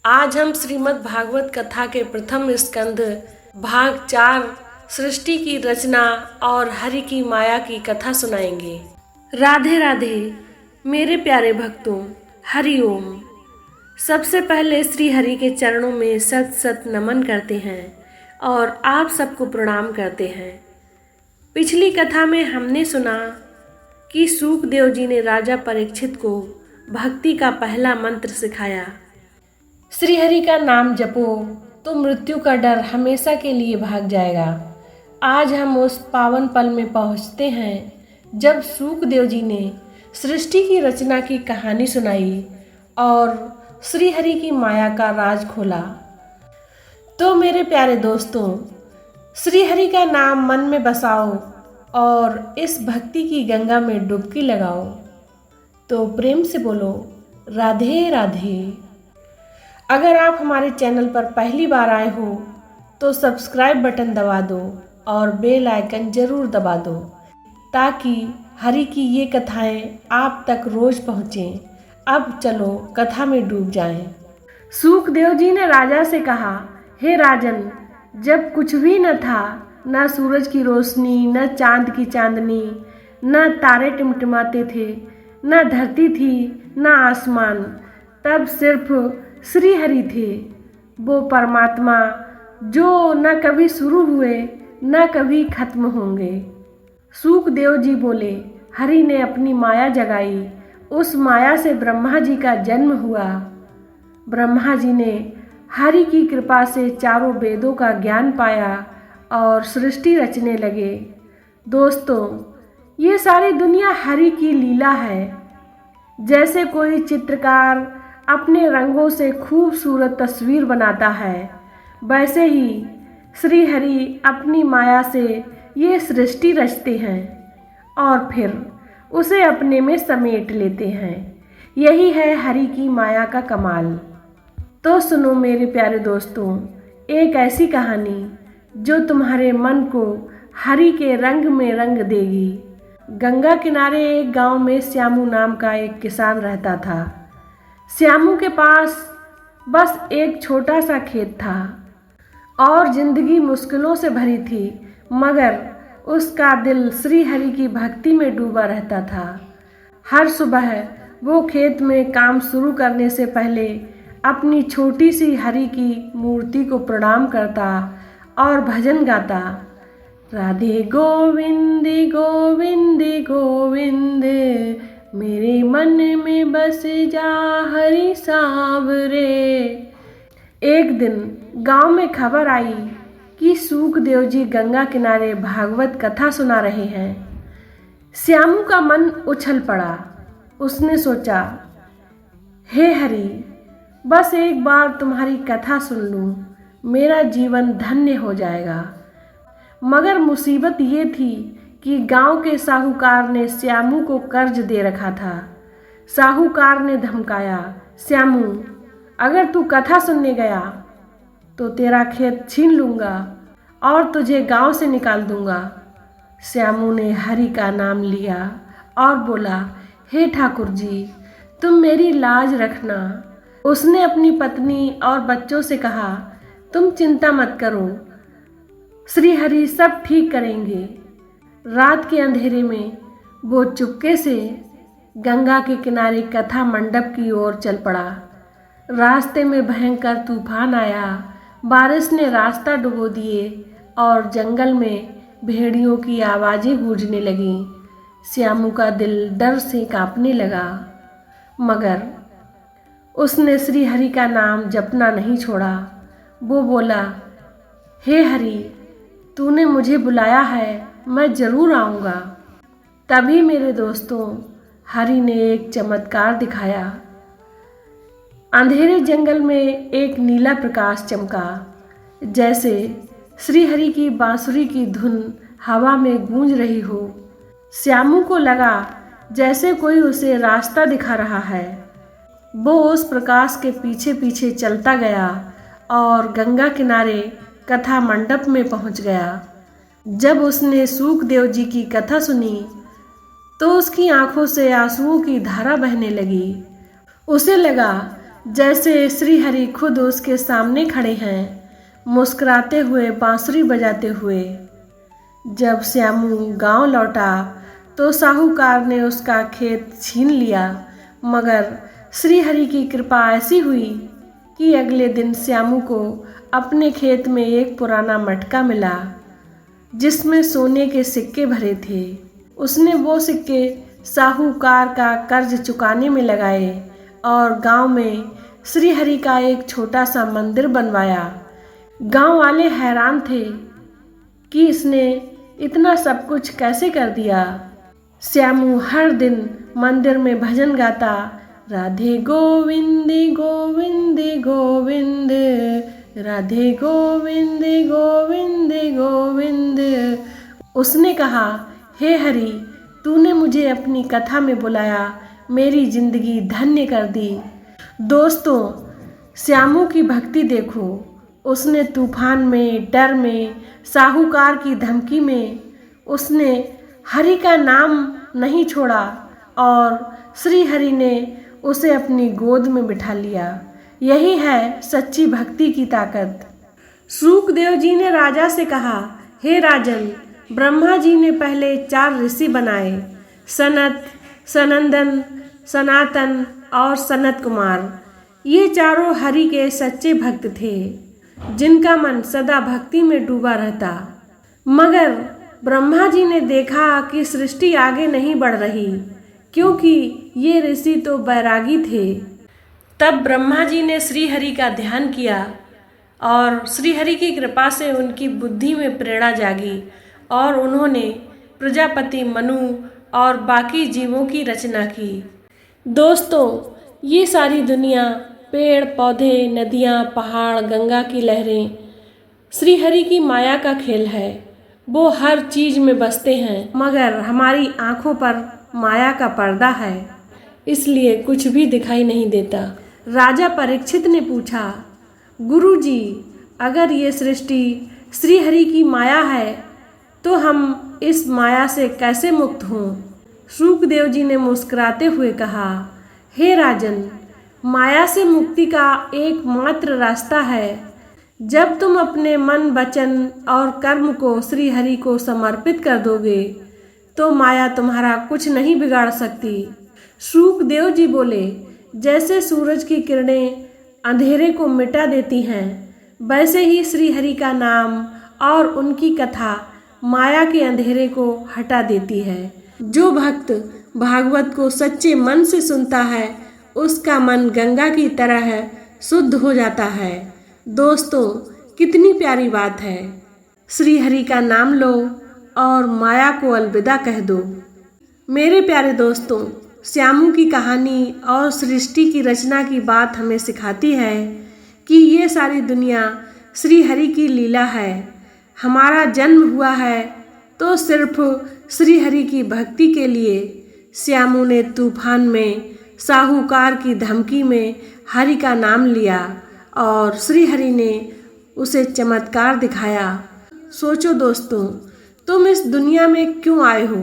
आज हम श्रीमद् भागवत कथा के प्रथम स्कंध भाग 4 सृष्टि की रचना और हरि की माया की कथा सुनाएंगे। राधे राधे मेरे प्यारे भक्तों, हरि ओम। सबसे पहले श्री हरि के चरणों में सत सत नमन करते हैं और आप सबको प्रणाम करते हैं। पिछली कथा में हमने सुना कि सूकदेव जी ने राजा परीक्षित को भक्ति का पहला मंत्र सिखाया। श्री हरि का नाम जपो तो मृत्यु का डर हमेशा के लिए भाग जाएगा। आज हम उस पावन पल में पहुंचते हैं जब सूकदेव जी ने सृष्टि की रचना की कहानी सुनाई और श्री हरि की माया का राज खोला। तो मेरे प्यारे दोस्तों, श्री हरि का नाम मन में बसाओ और इस भक्ति की गंगा में डुबकी लगाओ। तो प्रेम से बोलो राधे राधे। अगर आप हमारे चैनल पर पहली बार आए हो तो सब्सक्राइब बटन दबा दो और बेल आइकन ज़रूर दबा दो ताकि हरि की ये कथाएं आप तक रोज़ पहुँचें। अब चलो कथा में डूब जाएं। सूकदेव जी ने राजा से कहा, हे राजन, जब कुछ भी न था, न सूरज की रोशनी, न चांद की चांदनी, न तारे टिमटिमाते थे, न धरती थी, न आसमान, तब सिर्फ श्री हरि थे, वो परमात्मा जो न कभी शुरू हुए न कभी खत्म होंगे। सूकदेव जी बोले, हरि ने अपनी माया जगाई, उस माया से ब्रह्मा जी का जन्म हुआ। ब्रह्मा जी ने हरि की कृपा से चारों वेदों का ज्ञान पाया और सृष्टि रचने लगे। दोस्तों, ये सारी दुनिया हरि की लीला है। जैसे कोई चित्रकार अपने रंगों से खूबसूरत तस्वीर बनाता है, वैसे ही श्री हरि अपनी माया से ये सृष्टि रचते हैं और फिर उसे अपने में समेट लेते हैं। यही है हरि की माया का कमाल। तो सुनो मेरे प्यारे दोस्तों, एक ऐसी कहानी जो तुम्हारे मन को हरि के रंग में रंग देगी। गंगा किनारे एक गांव में श्यामू नाम का एक किसान रहता था। श्यामू के पास बस एक छोटा सा खेत था और जिंदगी मुश्किलों से भरी थी, मगर उसका दिल श्री हरि की भक्ति में डूबा रहता था। हर सुबह वो खेत में काम शुरू करने से पहले अपनी छोटी सी हरि की मूर्ति को प्रणाम करता और भजन गाता, राधे गोविंद गोविंद गोविंद, मेरे मन में बस जा हरि सांवरे। एक दिन गांव में खबर आई कि सूकदेव जी गंगा किनारे भागवत कथा सुना रहे हैं। श्यामू का मन उछल पड़ा। उसने सोचा, हे हरि, बस एक बार तुम्हारी कथा सुन लूं, मेरा जीवन धन्य हो जाएगा। मगर मुसीबत ये थी कि गांव के साहूकार ने श्यामू को कर्ज दे रखा था। साहूकार ने धमकाया, श्यामू, अगर तू कथा सुनने गया तो तेरा खेत छीन लूँगा और तुझे गांव से निकाल दूँगा। श्यामू ने हरि का नाम लिया और बोला, हे ठाकुर जी, तुम मेरी लाज रखना। उसने अपनी पत्नी और बच्चों से कहा, तुम चिंता मत करो, श्री हरि सब ठीक करेंगे। रात के अंधेरे में वो चुपके से गंगा के किनारे कथा मंडप की ओर चल पड़ा। रास्ते में भयंकर तूफान आया, बारिश ने रास्ता डुबो दिए और जंगल में भेड़ियों की आवाज़ें गूंजने लगीं। श्यामू का दिल डर से कांपने लगा, मगर उसने श्री हरि का नाम जपना नहीं छोड़ा। वो बोला, हे हरि, तूने मुझे बुलाया है, मैं ज़रूर आऊँगा। तभी मेरे दोस्तों, हरि ने एक चमत्कार दिखाया। अंधेरे जंगल में एक नीला प्रकाश चमका, जैसे श्री हरि की बांसुरी की धुन हवा में गूंज रही हो। श्यामू को लगा जैसे कोई उसे रास्ता दिखा रहा है। वो उस प्रकाश के पीछे पीछे चलता गया और गंगा किनारे कथा मंडप में पहुंच गया। जब उसने सूकदेव जी की कथा सुनी तो उसकी आंखों से आंसुओं की धारा बहने लगी। उसे लगा जैसे श्री हरि खुद उसके सामने खड़े हैं, मुस्कुराते हुए बांसुरी बजाते हुए। जब श्यामू गांव लौटा तो साहूकार ने उसका खेत छीन लिया, मगर श्री हरि की कृपा ऐसी हुई कि अगले दिन श्यामू को अपने खेत में एक पुराना मटका मिला जिसमें सोने के सिक्के भरे थे। उसने वो सिक्के साहूकार का कर्ज चुकाने में लगाए और गांव में श्री हरि का एक छोटा सा मंदिर बनवाया। गांव वाले हैरान थे कि इसने इतना सब कुछ कैसे कर दिया। श्यामू हर दिन मंदिर में भजन गाता, राधे गोविंद गोविंद गोविंद, राधे गोविंद गोविंद गोविंद। उसने कहा, हे हरि, तूने मुझे अपनी कथा में बुलाया, मेरी जिंदगी धन्य कर दी। दोस्तों, श्यामू की भक्ति देखो। उसने तूफान में, डर में, साहूकार की धमकी में उसने हरि का नाम नहीं छोड़ा और श्री हरि ने उसे अपनी गोद में बिठा लिया। यही है सच्ची भक्ति की ताकत। शुकदेव जी ने राजा से कहा, हे राजन, ब्रह्मा जी ने पहले 4 ऋषि बनाए, सनत, सनंदन, सनातन और सनत कुमार। ये चारों हरि के सच्चे भक्त थे जिनका मन सदा भक्ति में डूबा रहता। मगर ब्रह्मा जी ने देखा कि सृष्टि आगे नहीं बढ़ रही क्योंकि ये ऋषि तो बैरागी थे। तब ब्रह्मा जी ने श्री हरि का ध्यान किया और श्री हरि की कृपा से उनकी बुद्धि में प्रेरणा जागी और उन्होंने प्रजापति, मनु और बाकी जीवों की रचना की। दोस्तों, ये सारी दुनिया, पेड़ पौधे, नदियाँ, पहाड़, गंगा की लहरें श्री हरि की माया का खेल है। वो हर चीज में बसते हैं, मगर हमारी आंखों पर माया का पर्दा है, इसलिए कुछ भी दिखाई नहीं देता। राजा परीक्षित ने पूछा, गुरुजी, अगर ये सृष्टि श्री हरि की माया है तो हम इस माया से कैसे मुक्त हों? शुकदेव जी ने मुस्कुराते हुए कहा, हे राजन, माया से मुक्ति का एकमात्र रास्ता है जब तुम अपने मन, वचन और कर्म को श्री हरि को समर्पित कर दोगे तो माया तुम्हारा कुछ नहीं बिगाड़ सकती। शुकदेव जी बोले, जैसे सूरज की किरणें अंधेरे को मिटा देती हैं, वैसे ही श्री हरि का नाम और उनकी कथा माया के अंधेरे को हटा देती है। जो भक्त भागवत को सच्चे मन से सुनता है उसका मन गंगा की तरह शुद्ध हो जाता है। दोस्तों, कितनी प्यारी बात है। श्री हरि का नाम लो और माया को अलविदा कह दो। मेरे प्यारे दोस्तों, श्यामू की कहानी और सृष्टि की रचना की बात हमें सिखाती है कि ये सारी दुनिया श्री हरि की लीला है। हमारा जन्म हुआ है तो सिर्फ श्री हरि की भक्ति के लिए। श्यामू ने तूफान में, साहूकार की धमकी में हरि का नाम लिया और श्री हरि ने उसे चमत्कार दिखाया। सोचो दोस्तों, तुम इस दुनिया में क्यों आए हो?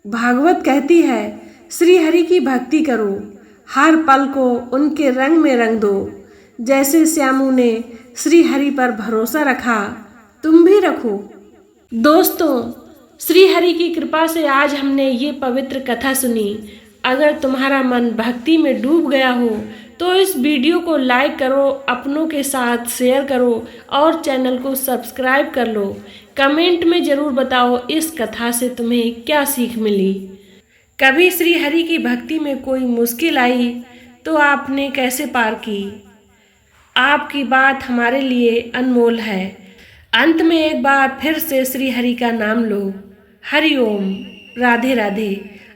भागवत कहती है, श्री हरि की भक्ति करो, हर पल को उनके रंग में रंग दो। जैसे श्यामू ने श्री हरि पर भरोसा रखा, तुम भी रखो। दोस्तों, श्री हरि की कृपा से आज हमने ये पवित्र कथा सुनी। अगर तुम्हारा मन भक्ति में डूब गया हो तो इस वीडियो को लाइक करो, अपनों के साथ शेयर करो और चैनल को सब्सक्राइब कर लो। कमेंट में ज़रूर बताओ इस कथा से तुम्हें क्या सीख मिली। कभी श्री हरि की भक्ति में कोई मुश्किल आई तो आपने कैसे पार की? आपकी बात हमारे लिए अनमोल है। अंत में एक बार फिर से श्री हरि का नाम लो। हरि ओम, राधे राधे।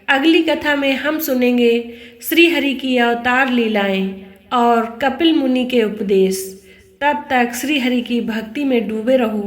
अगली कथा में हम सुनेंगे श्री हरि की अवतार लीलाएं और कपिल मुनि के उपदेश। तब तक श्री हरि की भक्ति में डूबे रहो।